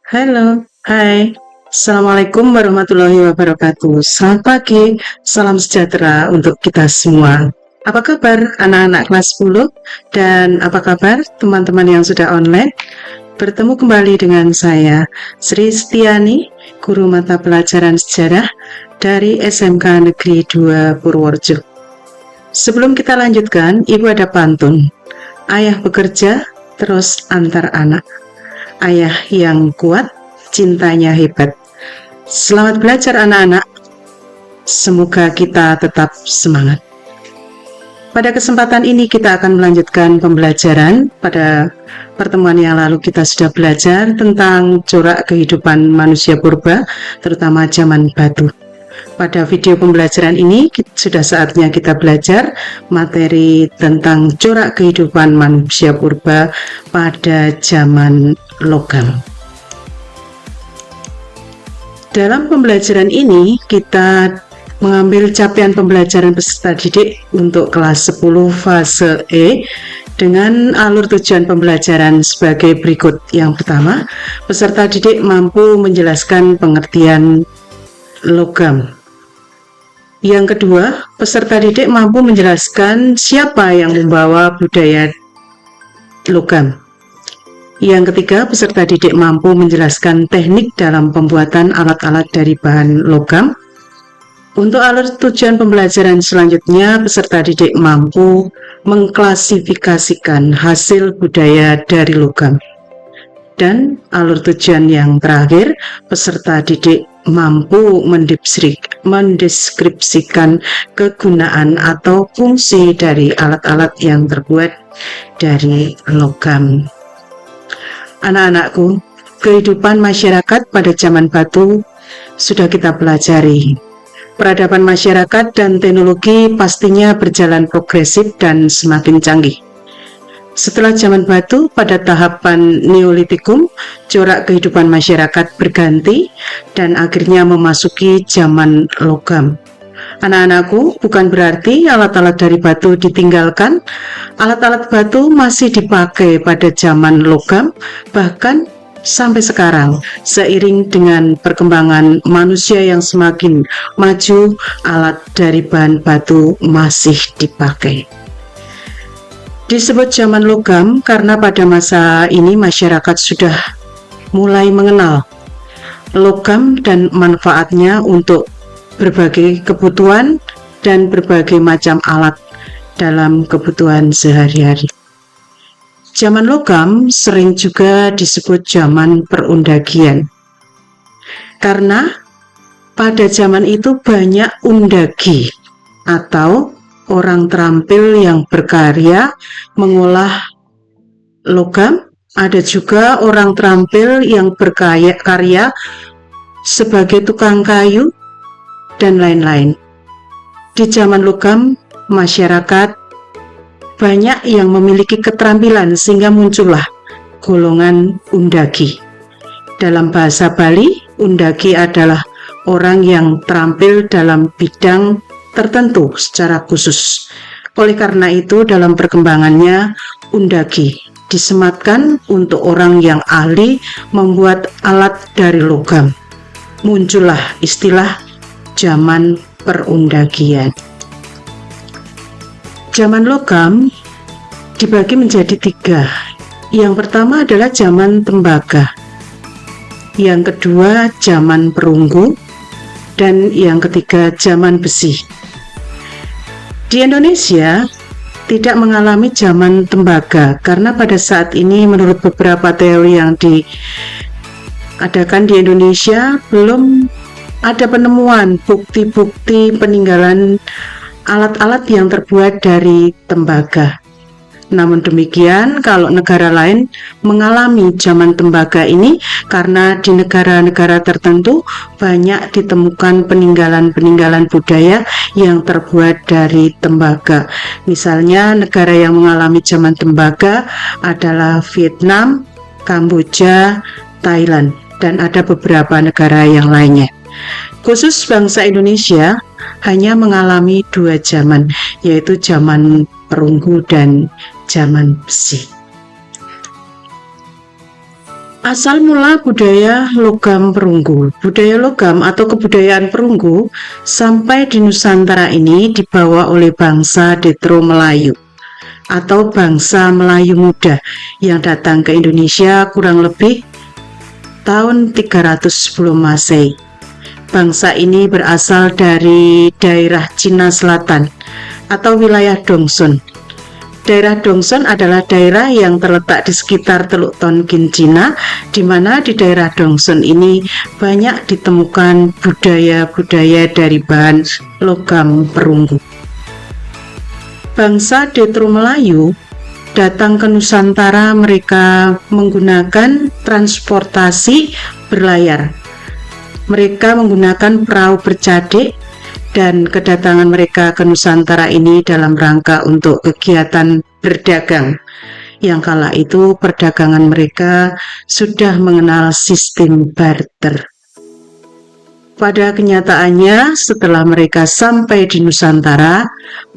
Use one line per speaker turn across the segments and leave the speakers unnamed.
Halo, hai. Assalamualaikum warahmatullahi wabarakatuh. Selamat pagi, salam sejahtera untuk kita semua. Apa kabar anak-anak kelas 10 dan apa kabar teman-teman yang sudah online? Bertemu kembali dengan saya, Sri Setiani, guru mata pelajaran sejarah dari SMK Negeri 2 Purworejo. Sebelum kita lanjutkan, Ibu ada pantun. Ayah bekerja, terus antar anak. Ayah yang kuat, cintanya hebat. Selamat belajar anak-anak. Semoga kita tetap semangat. Pada kesempatan ini kita akan melanjutkan pembelajaran. Pada pertemuan yang lalu kita sudah belajar tentang corak kehidupan manusia purba, terutama zaman batu. Pada video pembelajaran ini sudah saatnya kita belajar materi tentang corak kehidupan manusia purba pada zaman logam. Dalam pembelajaran ini kita mengambil capaian pembelajaran peserta didik untuk kelas 10 fase E dengan alur tujuan pembelajaran sebagai berikut. Yang pertama, peserta didik mampu menjelaskan pengertian logam. Yang kedua, peserta didik mampu menjelaskan siapa yang membawa budaya logam. Yang ketiga, peserta didik mampu menjelaskan teknik dalam pembuatan alat-alat dari bahan logam. Untuk alur tujuan pembelajaran selanjutnya, peserta didik mampu mengklasifikasikan hasil budaya dari logam. Dan alur tujuan yang terakhir, peserta didik mampu mendeskripsikan kegunaan atau fungsi dari alat-alat yang terbuat dari logam. Anak-anakku, kehidupan masyarakat pada zaman batu sudah kita pelajari. Peradaban masyarakat dan teknologi pastinya berjalan progresif dan semakin canggih. Setelah zaman batu, pada tahapan Neolitikum, corak kehidupan masyarakat berganti dan akhirnya memasuki zaman logam. Anak-anakku, bukan berarti alat-alat dari batu ditinggalkan. Alat-alat batu masih dipakai pada zaman logam, bahkan sampai sekarang. Seiring dengan perkembangan manusia yang semakin maju, alat dari bahan batu masih dipakai. Disebut zaman logam karena pada masa ini masyarakat sudah mulai mengenal logam dan manfaatnya untuk berbagai kebutuhan dan berbagai macam alat dalam kebutuhan sehari-hari. Zaman logam sering juga disebut zaman perundagian karena pada zaman itu banyak undagi atau orang terampil yang berkarya mengolah logam. Ada juga orang terampil yang berkarya sebagai tukang kayu dan lain-lain. Di zaman logam, masyarakat banyak yang memiliki keterampilan sehingga muncullah golongan undagi. Dalam bahasa Bali, undagi adalah orang yang terampil dalam bidang tertentu secara khusus. Oleh karena itu, dalam perkembangannya, undagi disematkan untuk orang yang ahli membuat alat dari logam. Muncullah istilah zaman perundagian. Zaman logam dibagi menjadi 3. Yang pertama adalah zaman tembaga, yang kedua zaman perunggu, dan yang ketiga zaman besi. Di Indonesia tidak mengalami zaman tembaga karena pada saat ini menurut beberapa teori yang diadakan di Indonesia belum ada penemuan bukti-bukti peninggalan alat-alat yang terbuat dari tembaga. Namun demikian, kalau negara lain mengalami zaman tembaga ini karena di negara-negara tertentu banyak ditemukan peninggalan-peninggalan budaya yang terbuat dari tembaga. Misalnya negara yang mengalami zaman tembaga adalah Vietnam, Kamboja, Thailand, dan ada beberapa negara yang lainnya. Khusus bangsa Indonesia hanya mengalami 2 zaman, yaitu zaman perunggu dan zaman besi. Asal mula budaya logam perunggu. Budaya logam atau kebudayaan perunggu sampai di Nusantara ini dibawa oleh bangsa Detro Melayu atau bangsa Melayu muda yang datang ke Indonesia kurang lebih tahun 300 sebelum Masehi. Bangsa ini berasal dari daerah Cina Selatan atau wilayah Dongson. Daerah Dongson adalah daerah yang terletak di sekitar Teluk Tonkin, Cina, di mana di daerah Dongson ini banyak ditemukan budaya-budaya dari bahan logam perunggu. Bangsa Detro Melayu datang ke Nusantara, mereka menggunakan transportasi berlayar. Mereka menggunakan perahu bercadik, dan kedatangan mereka ke Nusantara ini dalam rangka untuk kegiatan berdagang. Yang kala itu perdagangan mereka sudah mengenal sistem barter. Pada kenyataannya, setelah mereka sampai di Nusantara,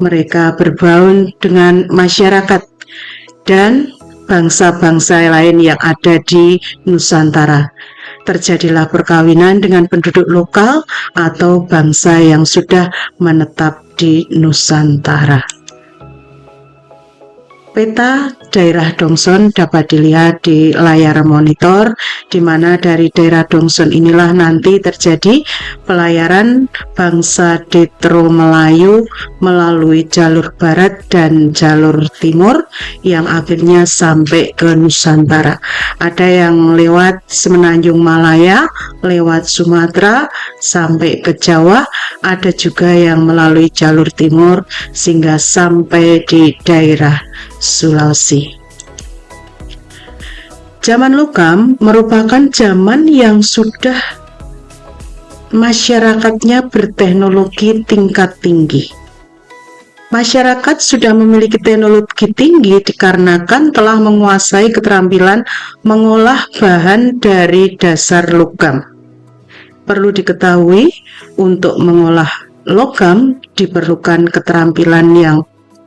mereka berbaur dengan masyarakat dan bangsa-bangsa lain yang ada di Nusantara. Terjadilah perkawinan dengan penduduk lokal atau bangsa yang sudah menetap di Nusantara. Peta daerah Dongson dapat dilihat di layar monitor, di mana dari daerah Dongson inilah nanti terjadi pelayaran bangsa Detro Melayu melalui jalur barat dan jalur timur yang akhirnya sampai ke Nusantara. Ada yang lewat Semenanjung Malaya, lewat Sumatera sampai ke Jawa, ada juga yang melalui jalur timur sehingga sampai di daerah Sulawesi. Zaman logam merupakan zaman yang sudah masyarakatnya berteknologi tingkat tinggi. Masyarakat sudah memiliki teknologi tinggi dikarenakan telah menguasai keterampilan mengolah bahan dari dasar logam. Perlu diketahui, untuk mengolah logam diperlukan keterampilan yang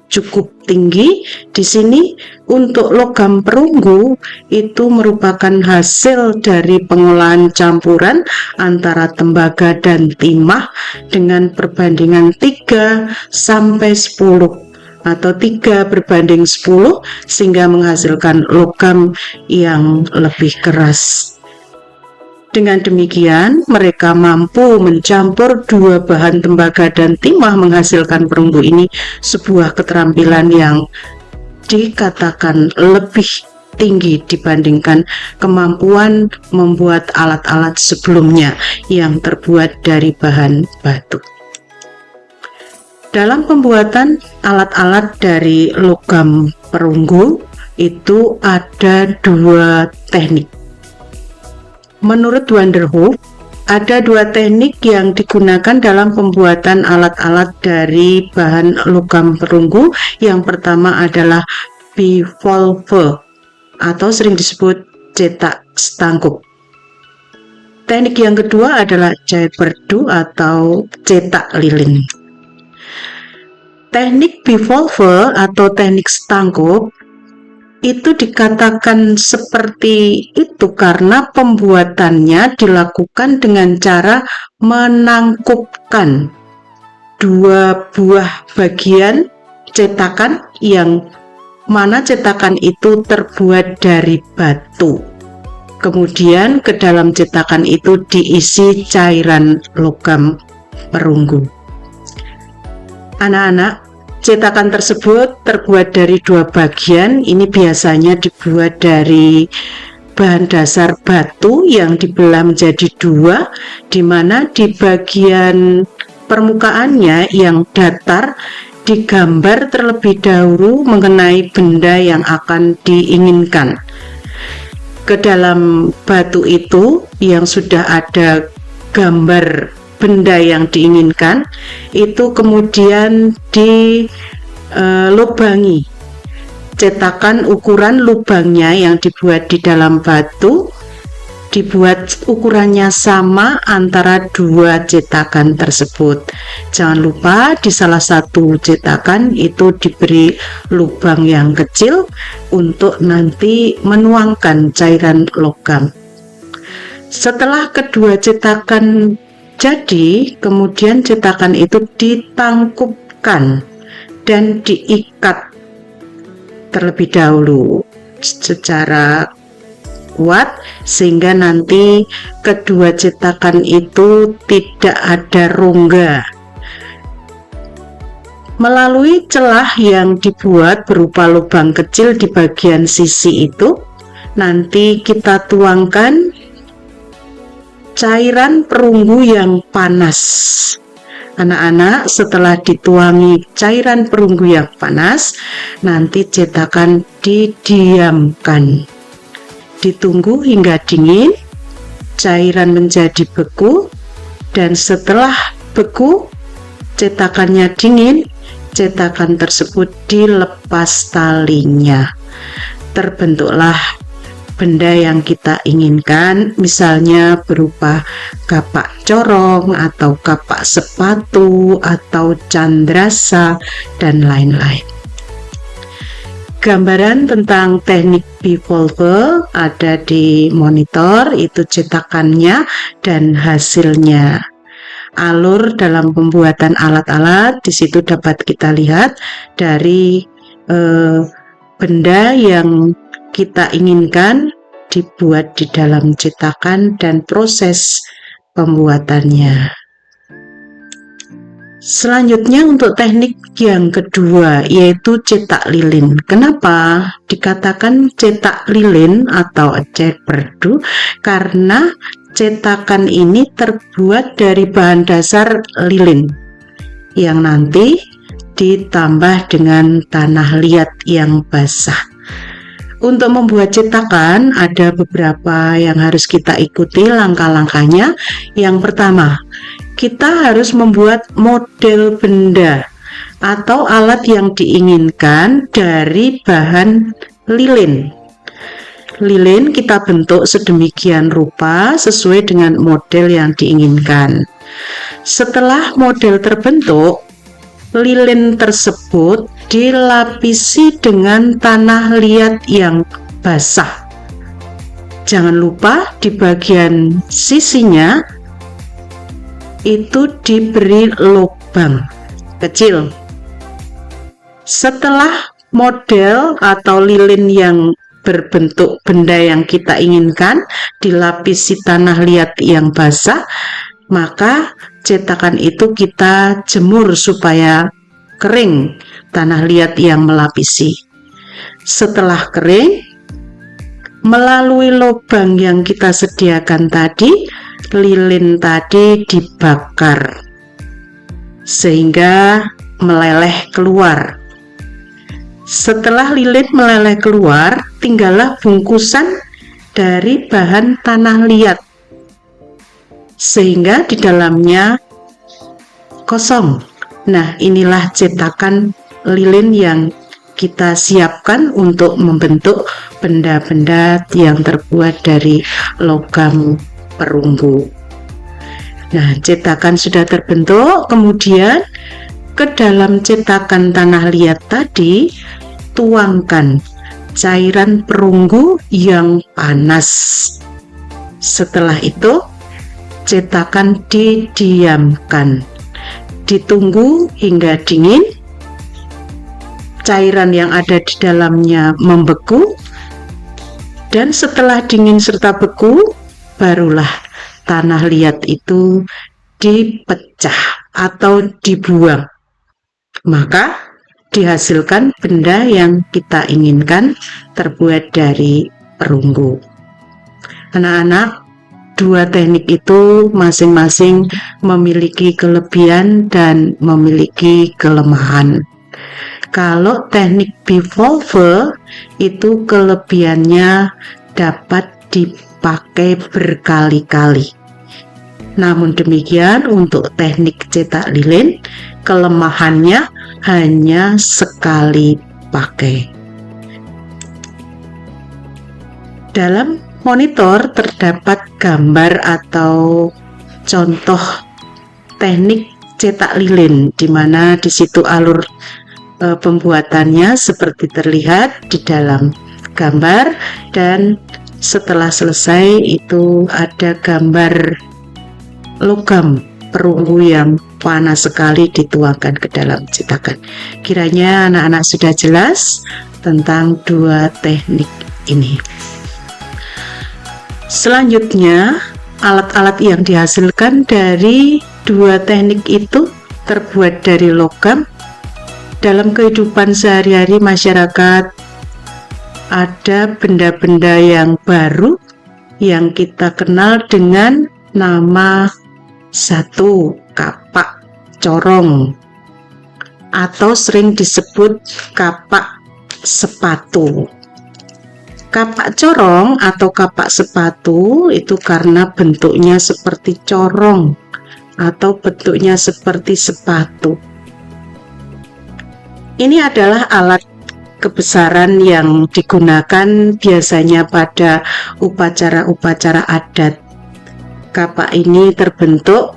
cukup tinggi. Di sini untuk logam perunggu itu merupakan hasil dari pengolahan campuran antara tembaga dan timah dengan perbandingan 3 sampai 10 atau 3 berbanding 10 sehingga menghasilkan logam yang lebih keras. Dengan demikian, mereka mampu mencampur dua bahan tembaga dan timah menghasilkan perunggu ini, sebuah keterampilan yang dikatakan lebih tinggi dibandingkan kemampuan membuat alat-alat sebelumnya yang terbuat dari bahan batu. Dalam pembuatan alat-alat dari logam perunggu itu ada dua teknik. Menurut Vanderhoof, ada dua teknik yang digunakan dalam pembuatan alat-alat dari bahan logam perunggu. Yang pertama adalah bivolve atau sering disebut cetak setangkup. Teknik yang kedua adalah jahit perdu atau cetak lilin. Teknik bivolve atau teknik setangkup itu dikatakan seperti itu karena pembuatannya dilakukan dengan cara menangkupkan dua buah bagian cetakan yang mana cetakan itu terbuat dari batu. Kemudian ke dalam cetakan itu diisi cairan logam perunggu. Anak-anak, cetakan tersebut terbuat dari dua bagian. Ini biasanya dibuat dari bahan dasar batu yang dibelah menjadi dua, di mana di bagian permukaannya yang datar digambar terlebih dahulu mengenai benda yang akan diinginkan. Ke dalam batu itu yang sudah ada gambar benda yang diinginkan, itu kemudian dilubangi. Cetakan ukuran lubangnya yang dibuat di dalam batu dibuat ukurannya sama antara dua cetakan tersebut. Jangan lupa di salah satu cetakan itu diberi lubang yang kecil untuk nanti menuangkan cairan logam. Setelah kedua cetakan jadi, kemudian cetakan itu ditangkupkan dan diikat terlebih dahulu secara kuat sehingga nanti kedua cetakan itu tidak ada rongga. Melalui celah yang dibuat berupa lubang kecil di bagian sisi itu, nanti kita tuangkan cairan perunggu yang panas. Anak-anak, setelah dituangi cairan perunggu yang panas, nanti cetakan didiamkan. Ditunggu hingga dingin, cairan menjadi beku, dan setelah beku, cetakannya dingin, cetakan tersebut dilepas talinya. Terbentuklah benda yang kita inginkan, misalnya berupa kapak corong atau kapak sepatu atau candrasa dan lain-lain. Gambaran tentang teknik bivolve ada di monitor, itu cetakannya dan hasilnya. Alur dalam pembuatan alat-alat di situ dapat kita lihat dari benda yang kita inginkan dibuat di dalam cetakan dan proses pembuatannya. Selanjutnya untuk teknik yang kedua yaitu cetak lilin. Kenapa dikatakan cetak lilin atau cat perdu? Karena cetakan ini terbuat dari bahan dasar lilin yang nanti ditambah dengan tanah liat yang basah. Untuk membuat cetakan ada beberapa yang harus kita ikuti langkah-langkahnya. Yang pertama, kita harus membuat model benda atau alat yang diinginkan dari bahan lilin. Lilin kita bentuk sedemikian rupa sesuai dengan model yang diinginkan. Setelah model terbentuk, lilin tersebut dilapisi dengan tanah liat yang basah. Jangan lupa di bagian sisinya itu diberi lubang kecil. Setelah model atau lilin yang berbentuk benda yang kita inginkan dilapisi tanah liat yang basah, maka cetakan itu kita jemur supaya kering tanah liat yang melapisi. Setelah kering, melalui lubang yang kita sediakan tadi, lilin tadi dibakar sehingga meleleh keluar. Setelah lilin meleleh keluar, tinggallah bungkusan dari bahan tanah liat sehingga di dalamnya kosong. Nah, inilah cetakan lilin yang kita siapkan untuk membentuk benda-benda yang terbuat dari logam perunggu. Nah, cetakan sudah terbentuk, kemudian ke dalam cetakan tanah liat tadi tuangkan cairan perunggu yang panas. Setelah itu cetakan didiamkan, ditunggu hingga dingin, cairan yang ada di dalamnya membeku, dan setelah dingin serta beku, barulah tanah liat itu dipecah atau dibuang. Maka dihasilkan benda yang kita inginkan terbuat dari perunggu. Anak-anak, dua teknik itu masing-masing memiliki kelebihan dan memiliki kelemahan. Kalau teknik bivolve itu kelebihannya dapat dipakai berkali-kali. Namun demikian untuk teknik cetak lilin, kelemahannya hanya sekali pakai. Dalam monitor terdapat gambar atau contoh teknik cetak lilin, di mana di situ alur pembuatannya seperti terlihat di dalam gambar, dan setelah selesai itu ada gambar logam perunggu yang panas sekali dituangkan ke dalam cetakan. Kiranya anak-anak sudah jelas tentang dua teknik ini. Selanjutnya, alat-alat yang dihasilkan dari dua teknik itu terbuat dari logam. Dalam kehidupan sehari-hari masyarakat, ada benda-benda yang baru yang kita kenal dengan nama satu, kapak corong, atau sering disebut kapak sepatu. Kapak corong atau kapak sepatu itu karena bentuknya seperti corong atau bentuknya seperti sepatu. Ini adalah alat kebesaran yang digunakan biasanya pada upacara-upacara adat. Kapak ini terbentuk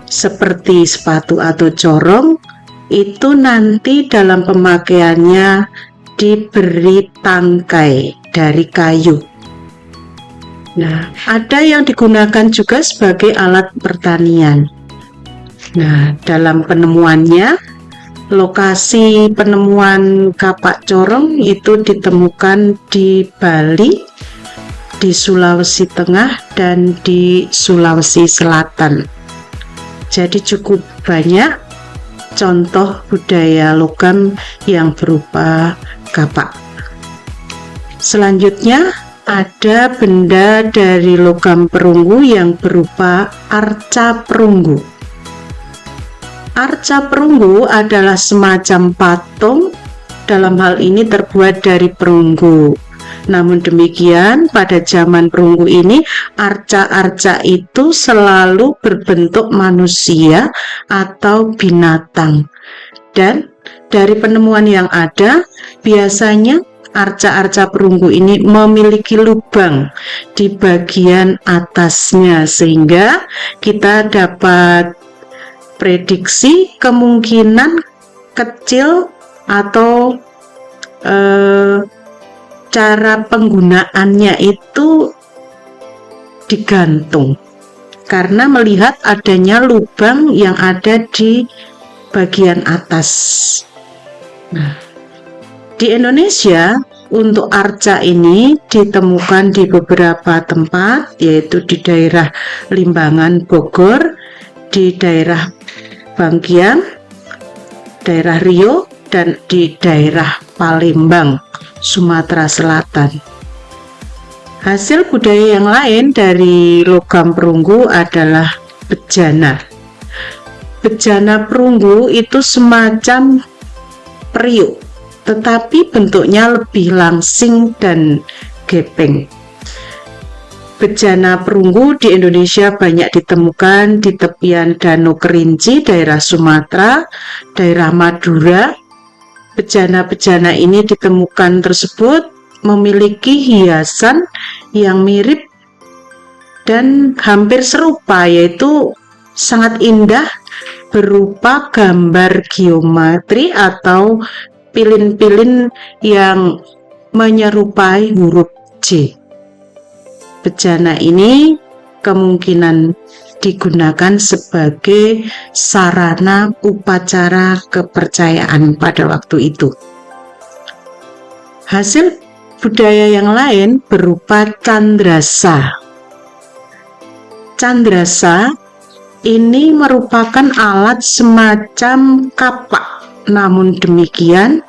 seperti sepatu atau corong, itu nanti dalam pemakaiannya diberi tangkai dari kayu. Nah, ada yang digunakan juga sebagai alat pertanian. Nah, dalam penemuannya, lokasi penemuan kapak corong itu ditemukan di Bali, di Sulawesi Tengah, dan di Sulawesi Selatan. Jadi cukup banyak contoh budaya logam yang berupa kapak. Selanjutnya ada benda dari logam perunggu yang berupa arca perunggu. Arca perunggu adalah semacam patung, dalam hal ini terbuat dari perunggu. Namun demikian, pada zaman perunggu ini, arca-arca itu selalu berbentuk manusia atau binatang. Dan dari penemuan yang ada, biasanya arca-arca perunggu ini memiliki lubang di bagian atasnya, sehingga kita dapat prediksi kemungkinan kecil atau cara penggunaannya itu digantung karena melihat adanya lubang yang ada di bagian atas. Nah, di Indonesia untuk arca ini ditemukan di beberapa tempat, yaitu di daerah Limbangan, Bogor, di daerah Bangkiang, daerah Riau, dan di daerah Palembang, Sumatera Selatan. Hasil budaya yang lain dari logam perunggu adalah bejana. Bejana perunggu itu semacam periuk, tetapi bentuknya lebih langsing dan gepeng. Bejana perunggu di Indonesia banyak ditemukan di tepian Danau Kerinci, daerah Sumatera, daerah Madura. Bejana-bejana ini ditemukan tersebut memiliki hiasan yang mirip dan hampir serupa, yaitu sangat indah berupa gambar geometri atau pilin-pilin yang menyerupai huruf J. Bejana ini kemungkinan digunakan sebagai sarana upacara kepercayaan pada waktu itu. Hasil budaya yang lain berupa candrasa. Candrasa ini merupakan alat semacam kapak, namun demikian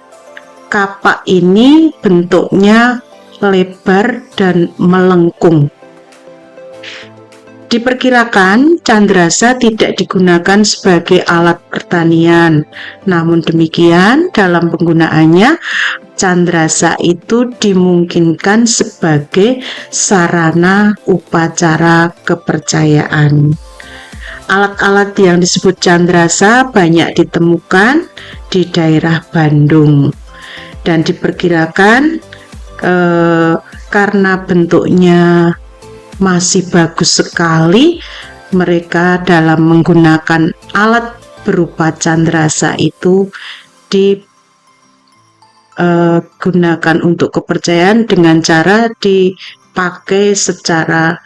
kapak ini bentuknya lebar dan melengkung. Diperkirakan candrasa tidak digunakan sebagai alat pertanian, namun demikian dalam penggunaannya candrasa itu dimungkinkan sebagai sarana upacara kepercayaan. Alat-alat yang disebut candrasa banyak ditemukan di daerah Bandung dan diperkirakan karena bentuknya masih bagus sekali, mereka dalam menggunakan alat berupa candrasa itu digunakan untuk kepercayaan dengan cara dipakai secara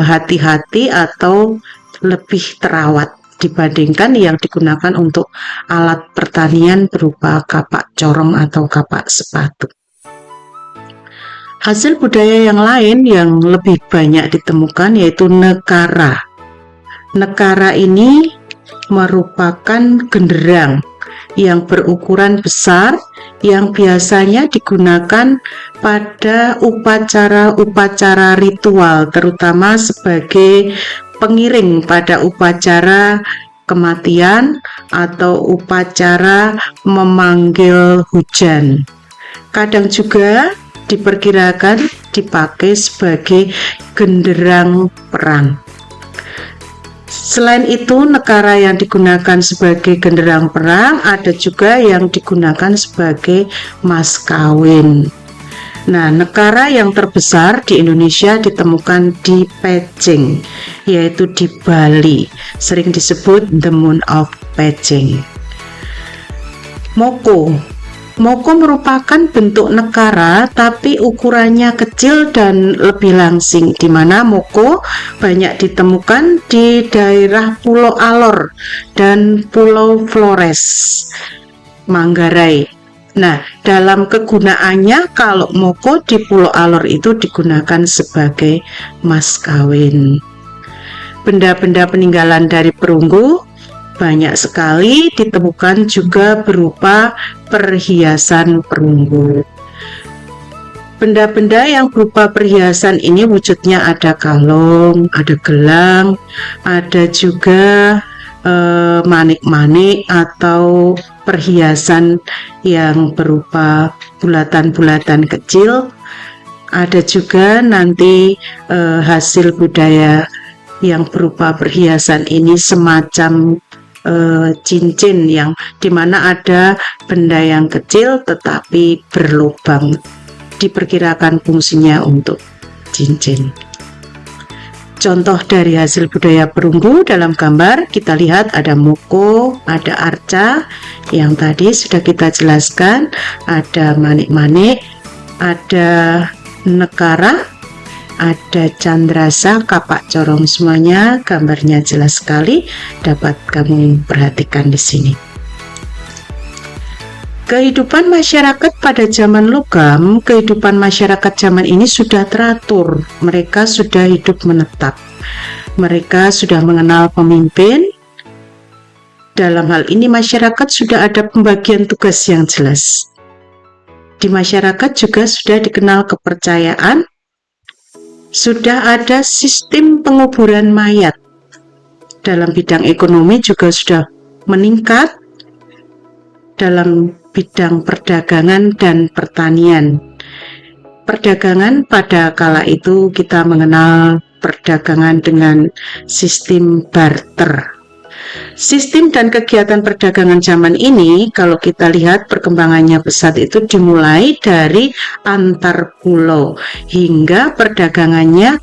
hati-hati atau lebih terawat dibandingkan yang digunakan untuk alat pertanian berupa kapak corong atau kapak sepatu. Hasil budaya yang lain yang lebih banyak ditemukan yaitu nekara. Nekara ini merupakan genderang yang berukuran besar yang biasanya digunakan pada upacara-upacara ritual, terutama sebagai pengiring pada upacara kematian atau upacara memanggil hujan. Kadang juga diperkirakan dipakai sebagai genderang perang. Selain itu, nekara yang digunakan sebagai genderang perang ada juga yang digunakan sebagai mas kawin. Nah, nekara yang terbesar di Indonesia ditemukan di Pejing, yaitu di Bali, sering disebut the Moon of Pejing. Moko merupakan bentuk nekara tapi ukurannya kecil dan lebih langsing, di mana moko banyak ditemukan di daerah Pulau Alor dan Pulau Flores, Manggarai. Nah, dalam kegunaannya kalau moko di Pulau Alor itu digunakan sebagai mas kawin. Benda-benda peninggalan dari perunggu banyak sekali ditemukan juga berupa perhiasan perunggu. Benda-benda yang berupa perhiasan ini wujudnya ada kalung, ada gelang, ada juga manik-manik atau perhiasan yang berupa bulatan-bulatan kecil. Ada juga nanti hasil budaya yang berupa perhiasan ini semacam cincin yang dimana ada benda yang kecil tetapi berlubang, diperkirakan fungsinya untuk cincin. Contoh dari hasil budaya perunggu dalam gambar kita lihat ada moko, ada arca yang tadi sudah kita jelaskan, ada manik-manik, ada nekara, ada candrasa, kapak corong, semuanya gambarnya jelas sekali, dapat kamu perhatikan di sini. Kehidupan masyarakat pada zaman logam, kehidupan masyarakat zaman ini sudah teratur, mereka sudah hidup menetap, mereka sudah mengenal pemimpin. Dalam hal ini masyarakat sudah ada pembagian tugas yang jelas. Di masyarakat juga sudah dikenal kepercayaan, sudah ada sistem penguburan mayat. Dalam bidang ekonomi juga sudah meningkat, dalam bidang perdagangan dan pertanian. Perdagangan pada kala itu kita mengenal perdagangan dengan sistem barter. Sistem dan kegiatan perdagangan zaman ini kalau kita lihat perkembangannya pesat itu dimulai dari antar pulau hingga perdagangannya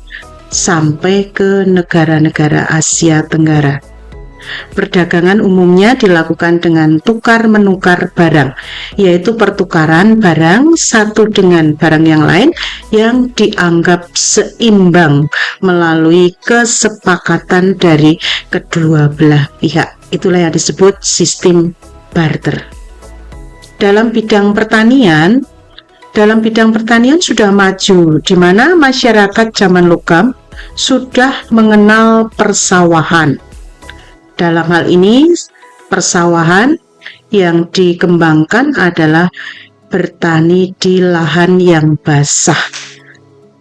sampai ke negara-negara Asia Tenggara. Perdagangan umumnya dilakukan dengan tukar-menukar barang, yaitu pertukaran barang satu dengan barang yang lain yang dianggap seimbang melalui kesepakatan dari kedua belah pihak. Itulah yang disebut sistem barter. Dalam bidang pertanian sudah maju, di mana masyarakat zaman logam sudah mengenal persawahan. Dalam hal ini, persawahan yang dikembangkan adalah bertani di lahan yang basah.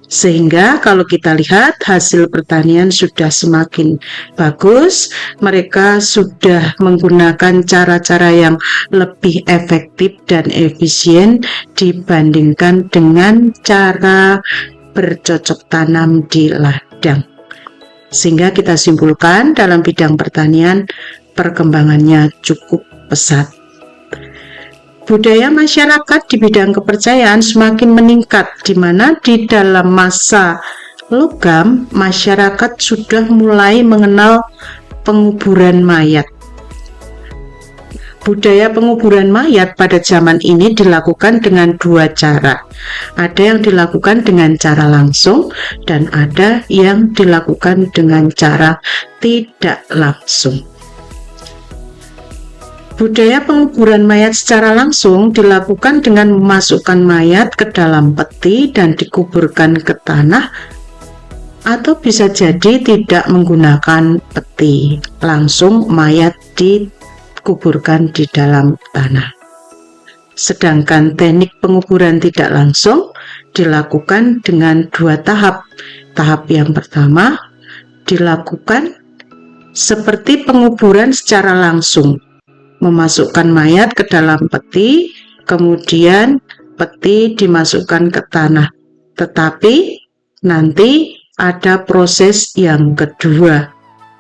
Sehingga kalau kita lihat hasil pertanian sudah semakin bagus, mereka sudah menggunakan cara-cara yang lebih efektif dan efisien dibandingkan dengan cara bercocok tanam di ladang. Sehingga kita simpulkan dalam bidang pertanian perkembangannya cukup pesat. Budaya masyarakat di bidang kepercayaan semakin meningkat, di mana di dalam masa logam masyarakat sudah mulai mengenal penguburan mayat. Budaya penguburan mayat pada zaman ini dilakukan dengan dua cara. Ada yang dilakukan dengan cara langsung dan ada yang dilakukan dengan cara tidak langsung. Budaya penguburan mayat secara langsung dilakukan dengan memasukkan mayat ke dalam peti dan dikuburkan ke tanah, atau bisa jadi tidak menggunakan peti, langsung mayat dikuburkan di dalam tanah. Sedangkan teknik penguburan tidak langsung dilakukan dengan dua tahap. Tahap yang pertama dilakukan seperti penguburan secara langsung, memasukkan mayat ke dalam peti, kemudian peti dimasukkan ke tanah. Tetapi nanti ada proses yang kedua,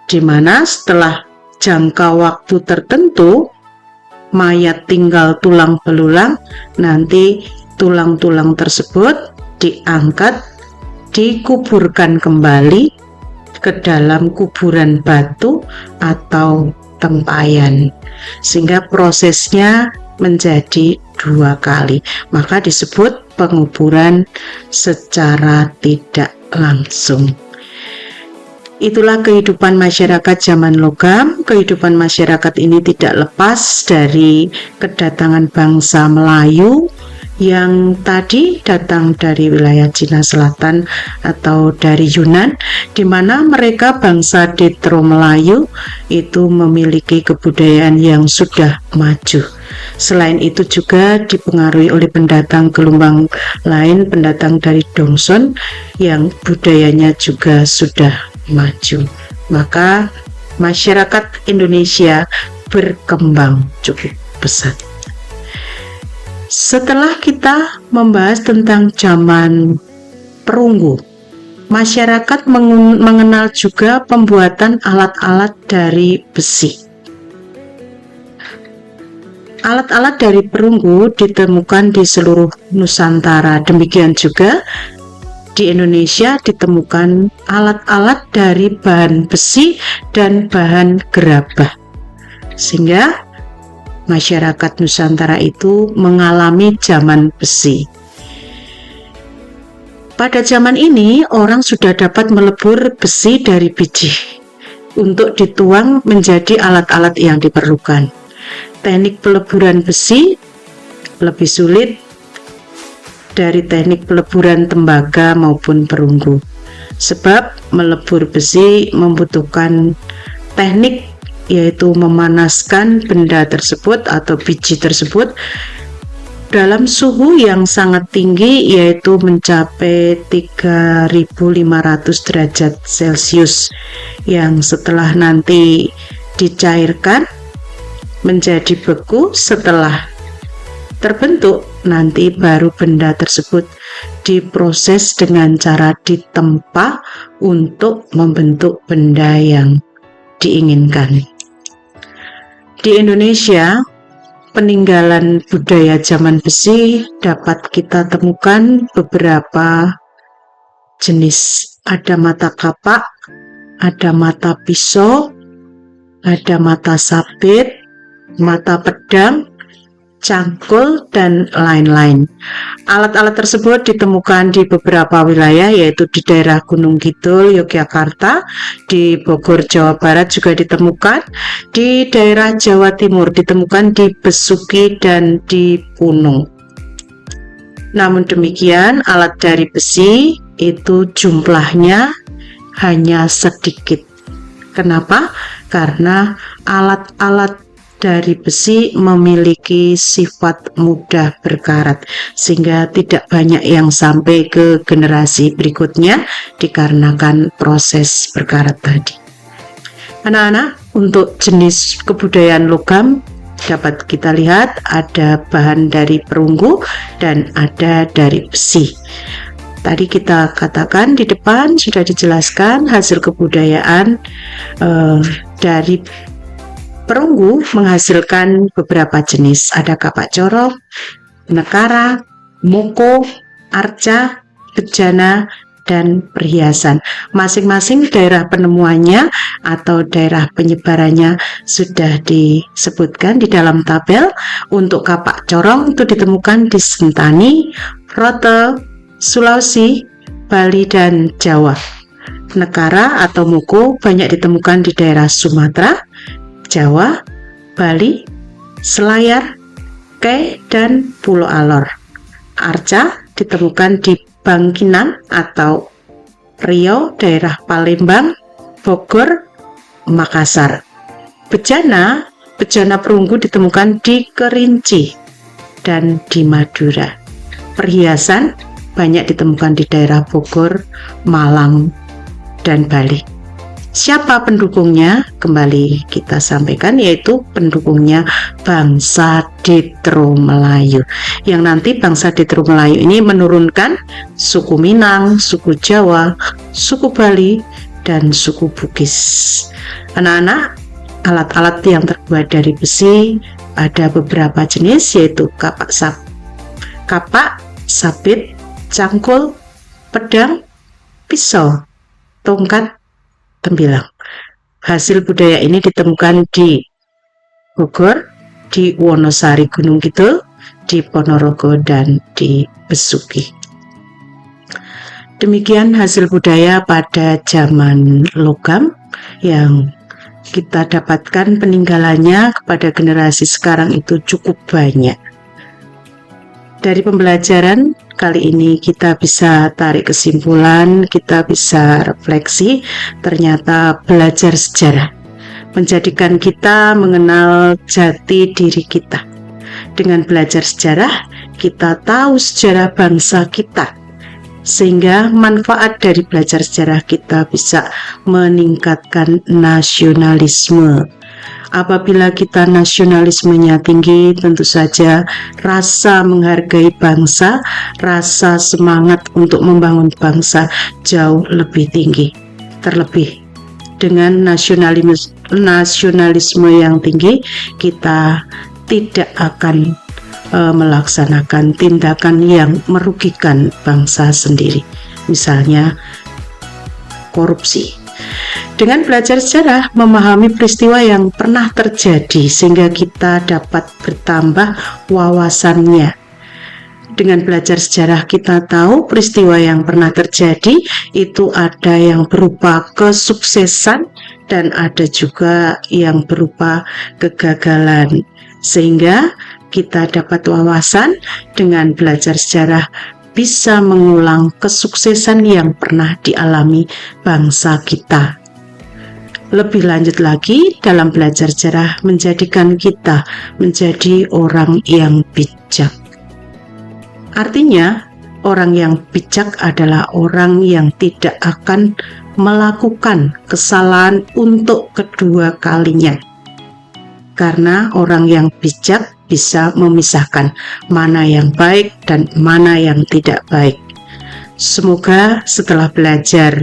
di mana setelah jangka waktu tertentu mayat tinggal tulang belulang, nanti tulang-tulang tersebut diangkat, dikuburkan kembali ke dalam kuburan batu atau tempayan, sehingga prosesnya menjadi dua kali, maka disebut penguburan secara tidak langsung. Itulah kehidupan masyarakat zaman logam. Kehidupan masyarakat ini tidak lepas dari kedatangan bangsa Melayu yang tadi datang dari wilayah Cina Selatan atau dari Yunan, di mana mereka bangsa Detro Melayu itu memiliki kebudayaan yang sudah maju. Selain itu juga dipengaruhi oleh pendatang gelombang lain, pendatang dari Dongson yang budayanya juga sudah maju. Maka masyarakat Indonesia berkembang cukup pesat. Setelah kita membahas tentang zaman perunggu, masyarakat mengenal juga pembuatan alat-alat dari besi. Alat-alat dari perunggu ditemukan di seluruh Nusantara. Demikian juga di Indonesia ditemukan alat-alat dari bahan besi dan bahan gerabah, sehingga masyarakat Nusantara itu mengalami zaman besi. Pada zaman ini orang sudah dapat melebur besi dari biji untuk dituang menjadi alat-alat yang diperlukan. Teknik peleburan besi lebih sulit dari teknik peleburan tembaga maupun perunggu, sebab melebur besi membutuhkan teknik, yaitu memanaskan benda tersebut atau biji tersebut dalam suhu yang sangat tinggi, yaitu mencapai 3500 derajat Celcius, yang setelah nanti dicairkan menjadi beku. Setelah terbentuk, nanti baru benda tersebut diproses dengan cara ditempa untuk membentuk benda yang diinginkan. Di Indonesia, peninggalan budaya zaman besi dapat kita temukan beberapa jenis. Ada mata kapak, ada mata pisau, ada mata sabit, mata pedang, cangkul, dan lain-lain. Alat-alat tersebut ditemukan di beberapa wilayah, yaitu di daerah Gunung Kidul, Yogyakarta, di Bogor, Jawa Barat juga ditemukan, di daerah Jawa Timur ditemukan di Besuki dan di Punung. Namun demikian, alat dari besi itu jumlahnya hanya sedikit. Kenapa? Karena alat-alat dari besi memiliki sifat mudah berkarat, sehingga tidak banyak yang sampai ke generasi berikutnya dikarenakan proses berkarat tadi. Anak-anak, untuk jenis kebudayaan logam dapat kita lihat ada bahan dari perunggu dan ada dari besi. Tadi kita katakan di depan sudah dijelaskan hasil kebudayaan dari Perunggu menghasilkan beberapa jenis, ada kapak corok, nekara, moko, arca, bejana, dan perhiasan. Masing-masing daerah penemuannya atau daerah penyebarannya sudah disebutkan di dalam tabel. Untuk kapak corong itu ditemukan di Sentani, Rote, Sulawesi, Bali, dan Jawa. Nekara atau moko banyak ditemukan di daerah Sumatera, Jawa, Bali, Selayar, Ke, dan Pulau Alor. Arca ditemukan di Bangkinang atau Riau, daerah Palembang, Bogor, Makassar. Bejana perunggu ditemukan di Kerinci dan di Madura. Perhiasan banyak ditemukan di daerah Bogor, Malang, dan Bali. Siapa pendukungnya? Kembali kita sampaikan, yaitu pendukungnya bangsa Detro Melayu. Yang nanti bangsa Detro Melayu ini menurunkan suku Minang, suku Jawa, suku Bali, dan suku Bugis. Anak-anak, alat-alat yang terbuat dari besi ada beberapa jenis, yaitu kapak sabit, cangkul, pedang, pisau, tongkat, tembilang. Hasil budaya ini ditemukan di Bogor, di Wonosari Gunung Kidul, di Ponorogo, dan di Besuki. Demikian hasil budaya pada zaman logam yang kita dapatkan peninggalannya kepada generasi sekarang itu cukup banyak. Dari pembelajaran kali ini kita bisa tarik kesimpulan, kita bisa refleksi, ternyata belajar sejarah menjadikan kita mengenal jati diri kita. Dengan belajar sejarah, kita tahu sejarah bangsa kita, sehingga manfaat dari belajar sejarah kita bisa meningkatkan nasionalisme. Apabila kita nasionalismenya tinggi, tentu saja rasa menghargai bangsa, rasa semangat untuk membangun bangsa jauh lebih tinggi. Terlebih dengan nasionalisme yang tinggi, kita tidak akan melaksanakan tindakan yang merugikan bangsa sendiri, misalnya korupsi. Dengan belajar sejarah, memahami peristiwa yang pernah terjadi sehingga kita dapat bertambah wawasannya. Dengan belajar sejarah kita tahu peristiwa yang pernah terjadi itu ada yang berupa kesuksesan dan ada juga yang berupa kegagalan. Sehingga kita dapat wawasan dengan belajar sejarah bisa mengulang kesuksesan yang pernah dialami bangsa kita. Lebih lanjut lagi, dalam belajar sejarah menjadikan kita menjadi orang yang bijak. Artinya, orang yang bijak adalah orang yang tidak akan melakukan kesalahan untuk kedua kalinya. Karena orang yang bijak bisa memisahkan mana yang baik dan mana yang tidak baik. Semoga setelah belajar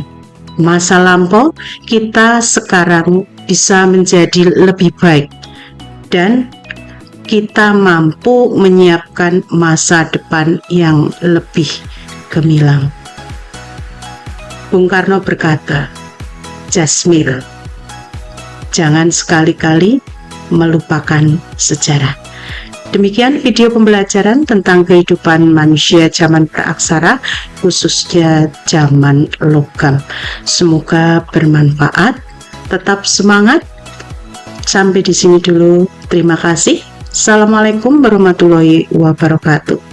masa lampau, kita sekarang bisa menjadi lebih baik dan kita mampu menyiapkan masa depan yang lebih gemilang. Bung Karno berkata, "Jasmil, jangan sekali-kali melupakan sejarah." Demikian video pembelajaran tentang kehidupan manusia zaman praaksara, khususnya zaman logam. Semoga bermanfaat. Tetap semangat. Sampai di sini dulu. Terima kasih. Assalamualaikum warahmatullahi wabarakatuh.